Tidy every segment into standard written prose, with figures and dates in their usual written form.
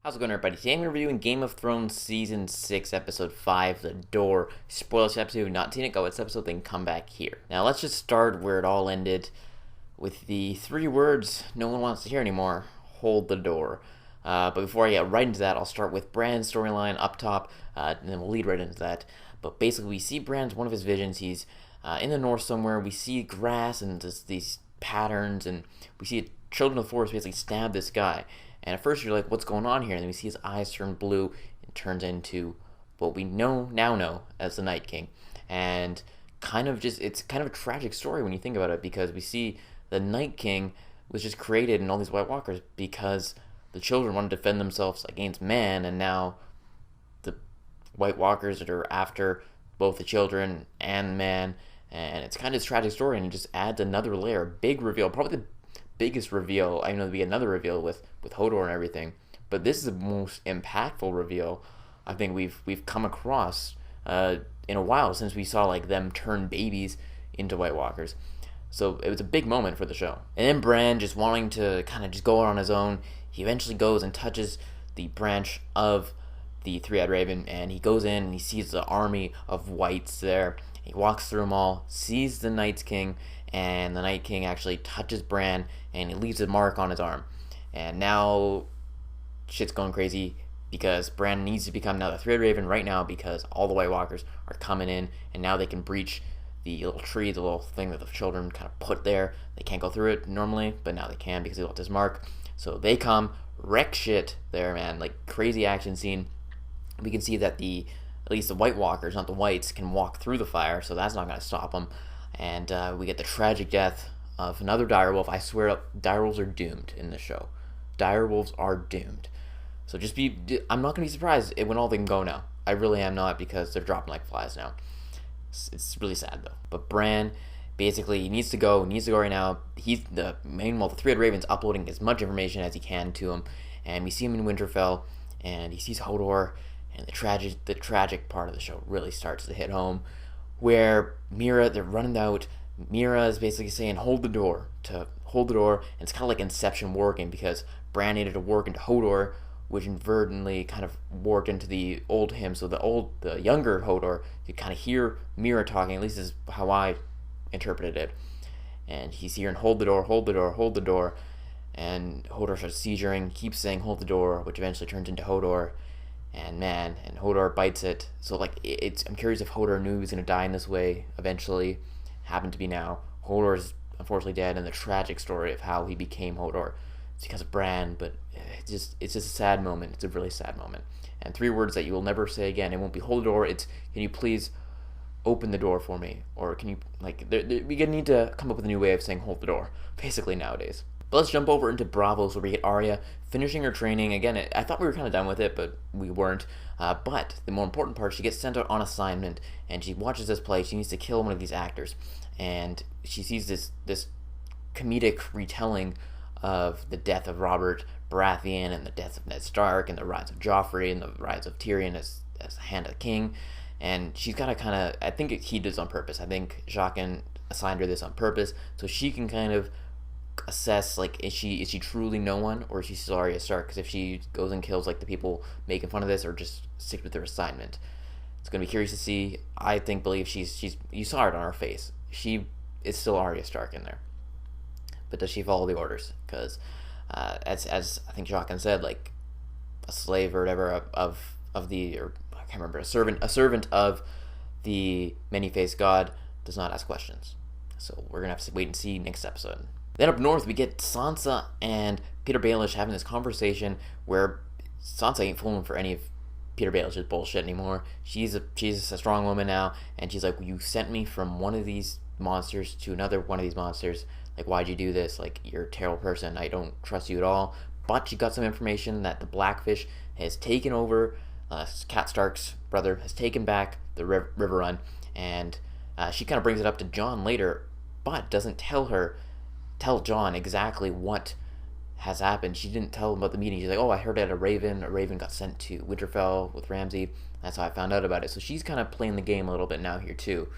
How's it going, everybody? Today I'm going to be reviewing Game of Thrones Season 6, Episode 5, The Door. Spoilers episode, if you've not seen it, go watch this episode, then come back here. Now, let's just start where it all ended with the three words no one wants to hear anymore: hold the door. But before I get right into that, I'll start with Bran's storyline up top, and then we'll lead right into that. But basically, we see Bran's one of his visions. He's in the north somewhere. We see grass and just these patterns, and we see children of the forest basically stab this guy. And at first you're like, what's going on here? And then we see his eyes turn blue and turns into what we now know as the Night King. And it's kind of a tragic story when you think about it, because we see the Night King was just created in all these White Walkers because the children wanted to defend themselves against man, and now the White Walkers are after both the children and man. And it's kind of this tragic story, and it just adds another layer, big reveal, probably the biggest reveal. I know there'll be another reveal with Hodor and everything, but this is the most impactful reveal I think we've come across in a while, since we saw like them turn babies into White Walkers. So it was a big moment for the show. And then Bran, just wanting to kind of just go out on his own, he eventually goes and touches the branch of the Three-Eyed Raven, and he goes in and he sees the army of whites there. He walks through them all, sees the Night King, and the Night King actually touches Bran, and he leaves a mark on his arm. And now shit's going crazy, because Bran needs to become now the Three-Eyed Raven right now, because all the White Walkers are coming in, and now they can breach the little tree, the little thing that the children kind of put there. They can't go through it normally, but now they can because he left his mark. So they come, wreck shit there, man. Like, crazy action scene. We can see that at least the White Walkers, not the Whites, can walk through the fire, so that's not going to stop them. And we get the tragic death of another direwolf. I swear, direwolves are doomed in this show. Direwolves are doomed. So I'm not going to be surprised when all they can go now. I really am not, because they're dropping like flies now. It's really sad, though. But Bran, basically, he needs to go right now. The Three-Eyed Raven's uploading as much information as he can to him. And we see him in Winterfell, and he sees Hodor, and the tragic part of the show really starts to hit home, where they're running out. Mira is basically saying, hold the door, and it's kind of like Inception working, because Bran needed to work into Hodor, which inadvertently kind of worked into the old him, so the younger Hodor could kind of hear Mira talking. At least is how I interpreted it. And he's hearing, hold the door, hold the door, hold the door, and Hodor starts seizuring, keeps saying hold the door, which eventually turns into Hodor. And Hodor bites it. So like, I'm curious if Hodor knew he was gonna die in this way eventually. Happened to be now. Hodor is unfortunately dead, and the tragic story of how he became Hodor. It's because of Bran, but it's just a sad moment. It's a really sad moment. And three words that you will never say again. It won't be hold the door. It's, can you please open the door for me? Or can you, like, we need to come up with a new way of saying hold the door, basically, nowadays. But let's jump over into Braavos, where we get Arya finishing her training. Again, I thought we were kind of done with it, but we weren't. But the more important part, she gets sent out on assignment, and she watches this play. She needs to kill one of these actors. And she sees this comedic retelling of the death of Robert Baratheon, and the death of Ned Stark, and the rise of Joffrey, and the rise of Tyrion as the Hand of the King. And she's got to kind of, I think he did this on purpose. I think Jaqen assigned her this on purpose, so she can kind of assess, like, is she truly no one, or is she still Arya Stark? Because if she goes and kills like the people making fun of this, or just sticks with her assignment, it's gonna be curious to see. I believe she's you saw it on her face. She is still Arya Stark in there, but does she follow the orders? Because as I think Jaqen said, like, a slave or whatever of the, or I can't remember, a servant of the many-faced god does not ask questions. So we're gonna have to wait and see next episode. Then up north, we get Sansa and Peter Baelish having this conversation, where Sansa ain't falling for any of Peter Baelish's bullshit anymore. She's a strong woman now, and she's like, you sent me from one of these monsters to another one of these monsters. Like, why'd you do this? Like, you're a terrible person. I don't trust you at all. But she got some information that the Blackfish has taken over. Cat Stark's brother has taken back the River Run, and she kind of brings it up to Jon later, but doesn't tell Jon exactly what has happened. She didn't tell him about the meeting. She's like, oh, I heard at a Raven got sent to Winterfell with Ramsay. That's how I found out about it. So she's kind of playing the game a little bit now here too.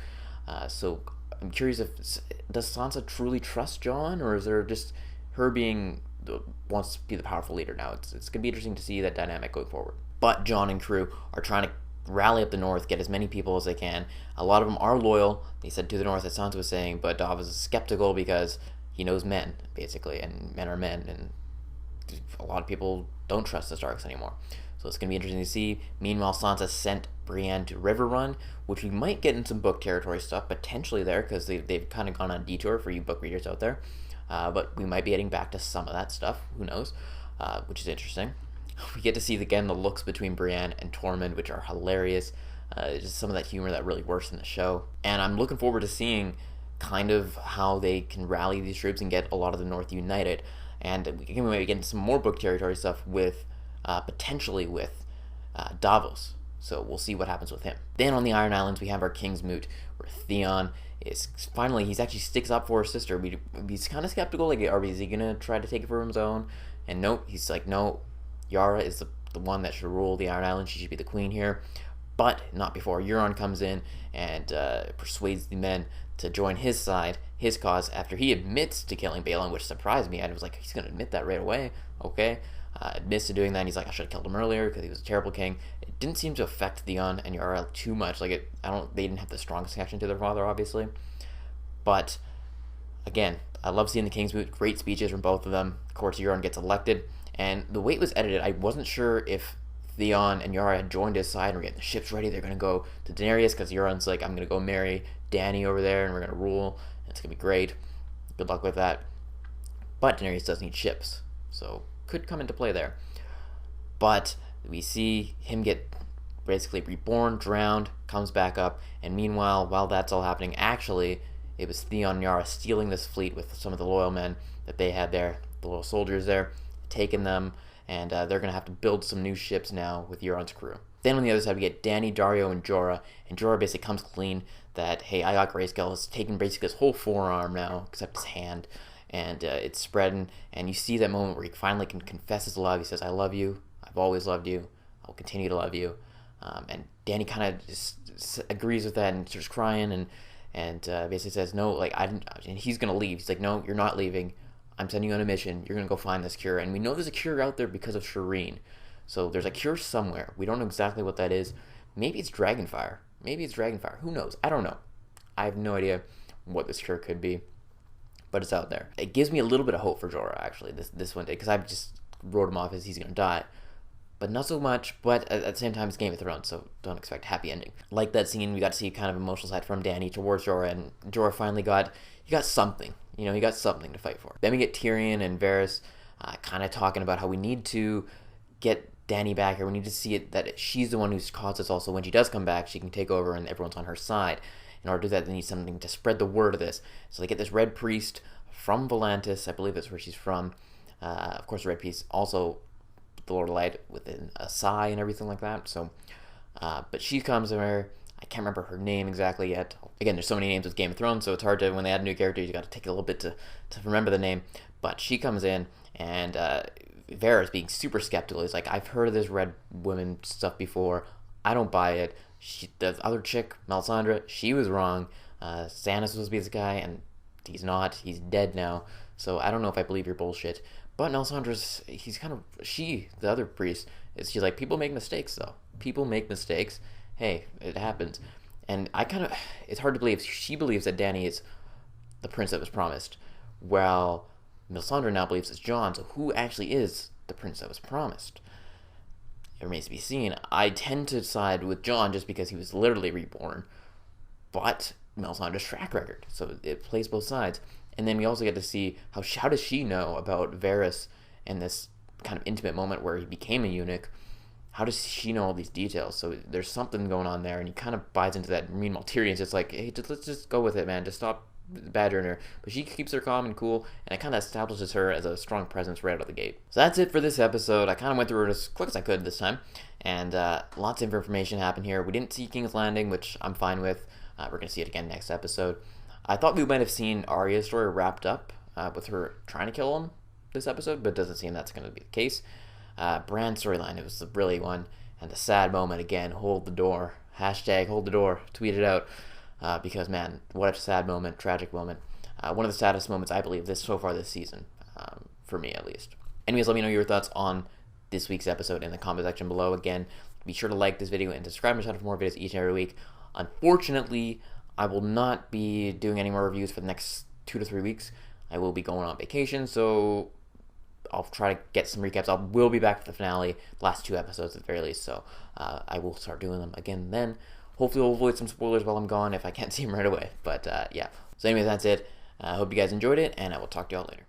So I'm curious, does Sansa truly trust Jon, or is there just her being wants to be the powerful leader now. It's going to be interesting to see that dynamic going forward. But Jon and crew are trying to rally up the north, get as many people as they can. A lot of them are loyal, they said, to the north, as Sansa was saying, but Davos is skeptical because he knows men, basically, and men are men, and a lot of people don't trust the Starks anymore. So it's going to be interesting to see. Meanwhile, Sansa sent Brienne to Riverrun, which we might get in some book territory stuff, potentially there, because they've kind of gone on a detour for you book readers out there. But we might be heading back to some of that stuff, who knows, which is interesting. We get to see, again, the looks between Brienne and Tormund, which are hilarious. Just some of that humor that really works in the show. And I'm looking forward to seeing kind of how they can rally these troops and get a lot of the North united. And we can maybe get into some more book territory stuff with, potentially with Davos. So we'll see what happens with him. Then on the Iron Islands, we have our King's Moot, where Theon is finally, he's actually sticks up for his sister. He's kind of skeptical, like, is he going to try to take it for his own? And no, he's like, no, Yara is the one that should rule the Iron Islands. She should be the queen here. But not before Euron comes in and persuades the men to join his side, his cause, after he admits to killing Balon, which surprised me. I was like, he's going to admit that right away? Okay. Admits to doing that, and he's like, I should have killed him earlier because he was a terrible king. It didn't seem to affect Theon and Yara too much. They didn't have the strongest connection to their father, obviously. But again, I love seeing the King's Moot. Great speeches from both of them. Of course, Euron gets elected, and the way it was edited, I wasn't sure if Theon and Yara had joined his side and were getting the ships ready. They're going to go to Daenerys because Euron's like, I'm going to go marry Dany over there, and we're going to rule. And it's going to be great. Good luck with that. But Daenerys does need ships, so could come into play there. But we see him get basically reborn, drowned, comes back up, and meanwhile, while that's all happening, actually, it was Theon and Yara stealing this fleet with some of the loyal men that they had there, the little soldiers there, taking them, and they're going to have to build some new ships now with Euron's crew. Then on the other side, we get Dany, Daario, and Jorah, and Jorah basically comes clean that, hey, I got Grayskull. It's taken basically his whole forearm now, except his hand, and it's spreading, and you see that moment where he finally can confess his love. He says, I love you, I've always loved you, I will continue to love you, and Dany kind of just agrees with that and starts crying, and basically says, no, like, and he's going to leave. He's like, no, you're not leaving, I'm sending you on a mission, you're going to go find this cure, and we know there's a cure out there because of Shireen, so there's a cure somewhere. We don't know exactly what that is. Maybe it's Dragonfire, who knows, I don't know, I have no idea what this cure could be. But it's out there. It gives me a little bit of hope for Jorah, actually, this one day, because I just wrote him off as he's going to die. But not so much, but at the same time, it's Game of Thrones, so don't expect a happy ending. Like that scene, we got to see kind of emotional side from Dany towards Jorah, and Jorah finally got something. He got something to fight for. Then we get Tyrion and Varys kind of talking about how we need to get Dany back here. We need to see it that she's the one who's caused this also. When she does come back, she can take over and everyone's on her side. In order to do that, they need something to spread the word of this. So they get this Red Priest from Volantis. I believe that's where she's from. Of course, the Red Priest also the Lord of Light within a sigh and everything like that. So, but she comes there. I can't remember her name exactly yet. Again, there's so many names with Game of Thrones, so it's hard to, when they add new characters, you got to take a little bit to remember the name. But she comes in, and Varys, being super skeptical, he's like, I've heard of this Red Woman stuff before. I don't buy it. The other chick, Melisandre, she was wrong. Stannis was supposed to be this guy, and he's not. He's dead now. So I don't know if I believe your bullshit. But Melisandre's, the other priest, she's like, people make mistakes, though. People make mistakes. Hey, it happens. And it's hard to believe. She believes that Dany is the prince that was promised, while Melisandre now believes it's Jon. So who actually is the prince that was promised? It remains to be seen. I tend to side with Jon just because he was literally reborn, but Melisandre's track record, so it plays both sides. And then we also get to see how does she know about Varys and this kind of intimate moment where he became a eunuch. How does she know all these details? So there's something going on there, and he kind of buys into that. Meanwhile, Tyrion's just like, hey, let's just go with it, man. Just stop badgering her. But she keeps her calm and cool, and it kind of establishes her as a strong presence right out of the gate. So that's it for this episode. I kind of went through it as quick as I could this time, and lots of information happened here. We didn't see King's Landing, which I'm fine with. We're going to see it again next episode. I thought we might have seen Arya's story wrapped up with her trying to kill him this episode, but it doesn't seem that's going to be the case. Bran's storyline, it was the brilliant one, and the sad moment again, hold the door, hashtag hold the door, tweet it out, because man, what a sad moment, tragic moment, one of the saddest moments I believe so far this season, for me at least. Anyways, let me know your thoughts on this week's episode in the comment section below. Again, be sure to like this video and subscribe to the channel for more videos each and every week. Unfortunately, I will not be doing any more reviews for the next 2 to 3 weeks. I will be going on vacation, so I'll try to get some recaps. I will be back for the finale, last 2 episodes at the very least, so I will start doing them again then. Hopefully we'll avoid some spoilers while I'm gone if I can't see them right away. But yeah, so anyways, that's it. I hope you guys enjoyed it, and I will talk to y'all later.